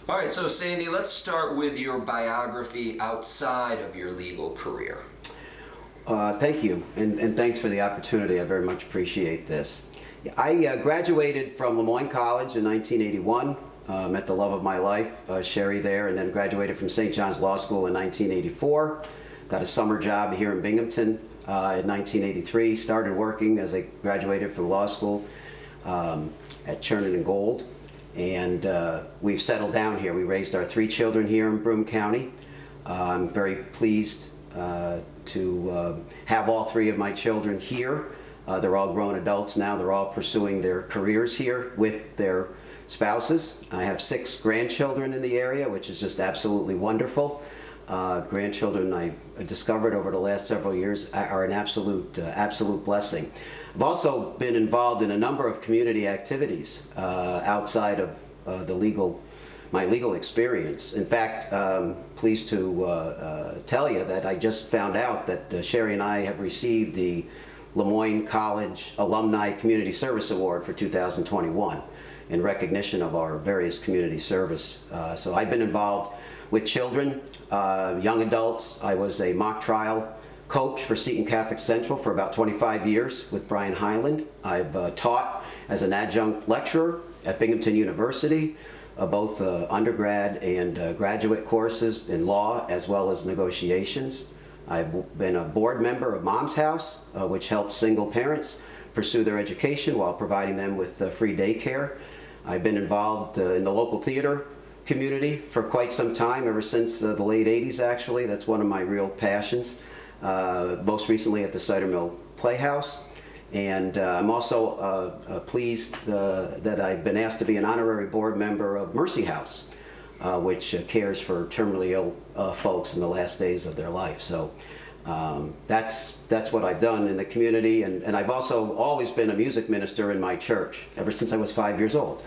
All right, so Sandy, let's start with your biography outside of your legal career. Thank you, and thanks for the opportunity. I very much appreciate this. I graduated from Lemoyne College in 1981, met the love of my life, Sherry there, and then graduated from St. John's Law School in 1984. Got a summer job here in Binghamton in 1983. Started working as I graduated from law school at Chernin and Gold. And we've settled down here. We raised our 3 children here in Broome County. I'm very pleased to have all 3 of my children here. They're all grown adults now. They're all pursuing their careers here with their spouses. I have 6 grandchildren in the area, which is just absolutely wonderful. Grandchildren I've discovered over the last several years are an absolute blessing. I've also been involved in a number of community activities outside of my legal experience. In fact, pleased to tell you that I just found out that Sherry and I have received the Lemoyne College Alumni Community Service Award for 2021 in recognition of our various community service. So I've been involved with children, young adults. I was a mock trial coach for Seton Catholic Central for about 25 years with Brian Highland. I've taught as an adjunct lecturer at Binghamton University, both undergrad and graduate courses in law as well as negotiations. I've been a board member of Mom's House, which helps single parents pursue their education while providing them with free daycare. I've been involved in the local theater community for quite some time, ever since the late 80s actually. That's one of my real passions. Most recently at the Cider Mill Playhouse. And I'm also pleased that I've been asked to be an honorary board member of Mercy House, which cares for terminally ill folks in the last days of their life. So that's what I've done in the community. And I've also always been a music minister in my church ever since I was 5 years old.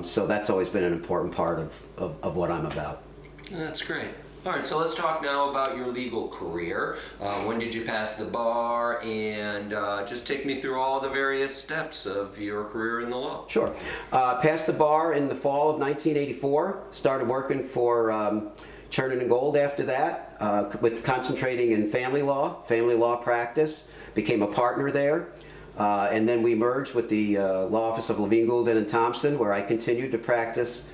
So that's always been an important part of what I'm about. That's great. All right, so let's talk now about your legal career. When did you pass the bar? And just take me through all the various steps of your career in the law. Sure. Passed the bar in the fall of 1984. Started working for Chernin and Gold after that, with concentrating in family law practice. Became a partner there. And then we merged with the law office of Levine, Goulden and Thompson, where I continued to practice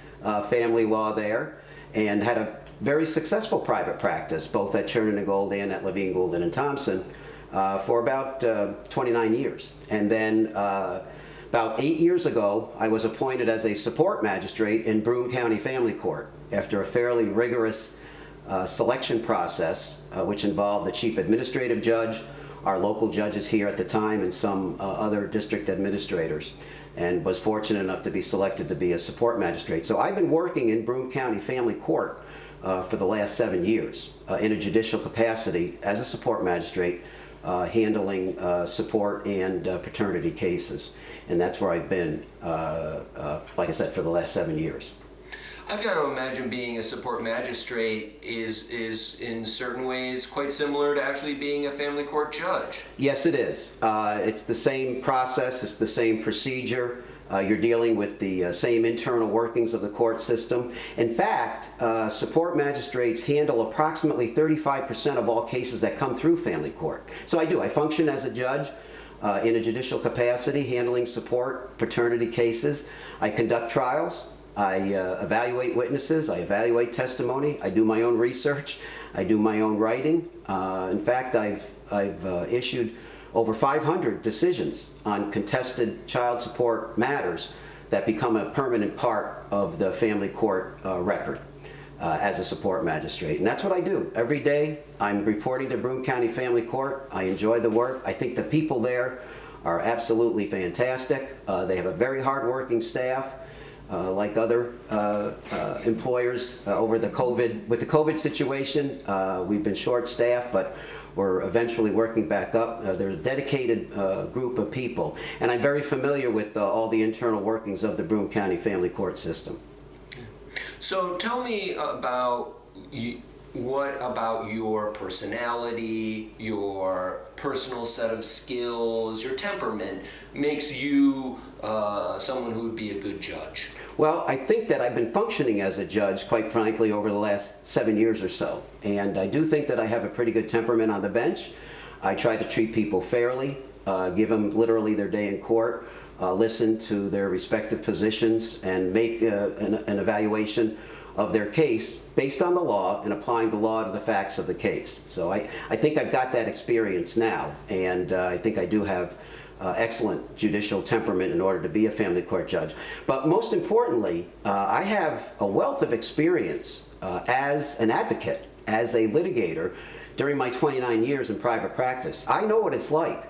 family law there, and had a very successful private practice, both at Chernin and Gold and at Levine, Goulden and Thompson, for about 29 years. And then about 8 years ago, I was appointed as a support magistrate in Broome County Family Court after a fairly rigorous selection process, which involved the chief administrative judge, our local judges here at the time, and some other district administrators, and was fortunate enough to be selected to be a support magistrate. So I've been working in Broome County Family Court for the last 7 years in a judicial capacity as a support magistrate, handling support and paternity cases. And that's where I've been, like I said, for the last 7 years. I've got to imagine being a support magistrate is in certain ways quite similar to actually being a family court judge. Yes, it is. It's the same process, it's the same procedure. You're dealing with the same internal workings of the court system. In fact, support magistrates handle approximately 35% of all cases that come through family court. So I function as a judge in a judicial capacity, handling support paternity cases. I conduct trials. I evaluate witnesses, I evaluate testimony, I do my own research, I do my own writing. In fact, I've issued over 500 decisions on contested child support matters that become a permanent part of the family court record as a support magistrate. And that's what I do. Every day I'm reporting to Broome County Family Court. I enjoy the work. I think the people there are absolutely fantastic. They have a very hard-working staff. Like other employers with the COVID situation, we've been short-staffed, but we're eventually working back up. They're a dedicated group of people, and I'm very familiar with all the internal workings of the Broome County Family Court system. So tell me about what about your personality, your personal set of skills, your temperament makes you someone who would be a good judge? Well, I think that I've been functioning as a judge, quite frankly, over the last 7 years or so. And I do think that I have a pretty good temperament on the bench. I try to treat people fairly, give them literally their day in court, listen to their respective positions, and make an evaluation of their case based on the law and applying the law to the facts of the case. So I think I've got that experience now, and I think I do have excellent judicial temperament in order to be a family court judge. But most importantly, I have a wealth of experience as an advocate, as a litigator during my 29 years in private practice. I know what it's like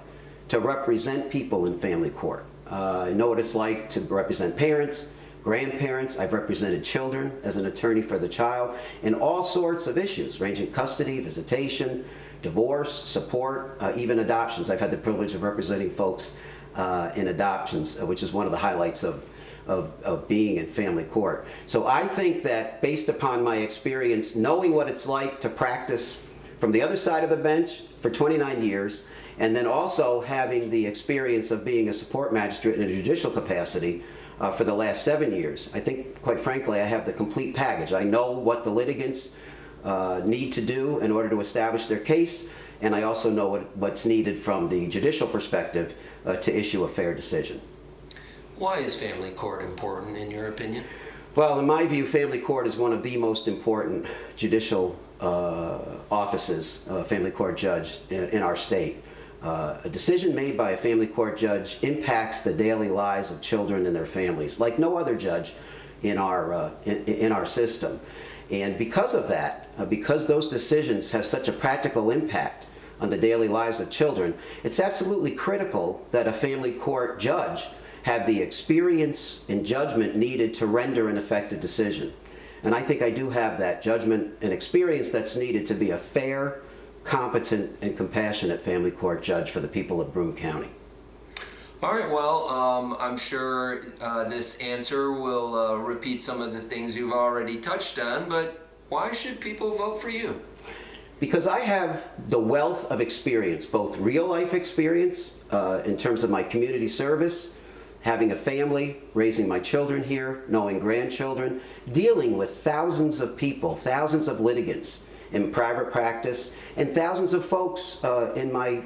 to represent people in family court. I know what it's like to represent parents, grandparents. I've represented children as an attorney for the child in all sorts of issues, ranging custody, visitation, divorce, support, even adoptions. I've had the privilege of representing folks in adoptions, which is one of the highlights of being in family court. So I think that based upon my experience, knowing what it's like to practice from the other side of the bench for 29 years, and then also having the experience of being a support magistrate in a judicial capacity for the last 7 years, I think, quite frankly, I have the complete package. I know what the litigants need to do in order to establish their case, and I also know what's needed from the judicial perspective to issue a fair decision. Why is family court important, in your opinion? Well, in my view, family court is one of the most important judicial offices, family court judge, in our state. A decision made by a family court judge impacts the daily lives of children and their families like no other judge in our system. And because of that, because those decisions have such a practical impact on the daily lives of children, it's absolutely critical that a family court judge have the experience and judgment needed to render an effective decision. And I think I do have that judgment and experience that's needed to be a fair, competent, and compassionate family court judge for the people of Broome County. All right, well, I'm sure this answer will repeat some of the things you've already touched on, but why should people vote for you? Because I have the wealth of experience, both real life experience in terms of my community service, having a family, raising my children here, knowing grandchildren, dealing with thousands of people, thousands of litigants in private practice, and thousands of folks in my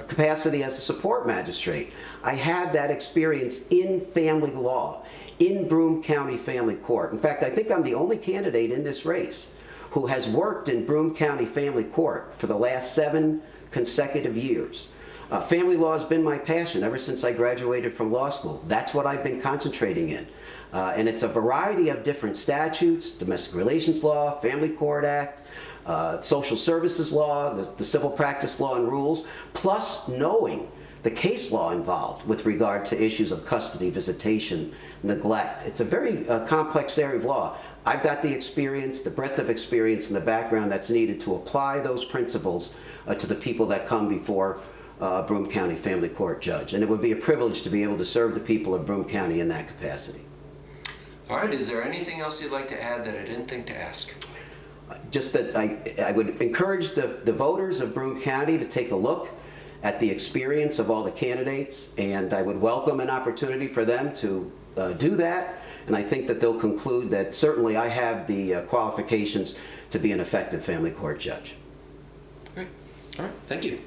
capacity as a support magistrate. I have that experience in family law, in Broome County Family Court. In fact, I think I'm the only candidate in this race who has worked in Broome County Family Court for the last 7 consecutive years. Family law has been my passion ever since I graduated from law school. That's what I've been concentrating in. And it's a variety of different statutes: domestic relations law, Family Court Act, social services law, the civil practice law and rules, plus knowing the case law involved with regard to issues of custody, visitation, neglect. It's a very complex area of law. I've got the experience, the breadth of experience, and the background that's needed to apply those principles to the people that come before Broome County Family Court judge. And it would be a privilege to be able to serve the people of Broome County in that capacity. All right, is there anything else you'd like to add that I didn't think to ask? Just that I would encourage the voters of Broome County to take a look at the experience of all the candidates, and I would welcome an opportunity for them to do that. And I think that they'll conclude that certainly I have the qualifications to be an effective family court judge. Great. All right, thank you.